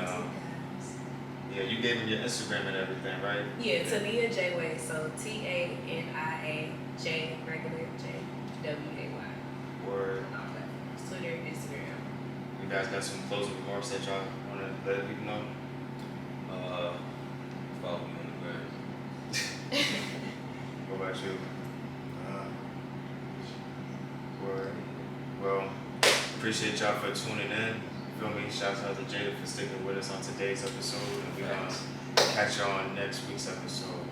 yeah, you gave me your Instagram and everything, right? Yeah, Tania J Way. So TANIA J regular JWAY. Word. On all platforms. Twitter, Instagram. You guys got some closing remarks that y'all want to let people know? Follow me on the bird. What about you? Word. Well, appreciate y'all for tuning in. Feel me? Shouts out to Jada for sticking with us on today's episode, and we're gonna catch y'all on next week's episode.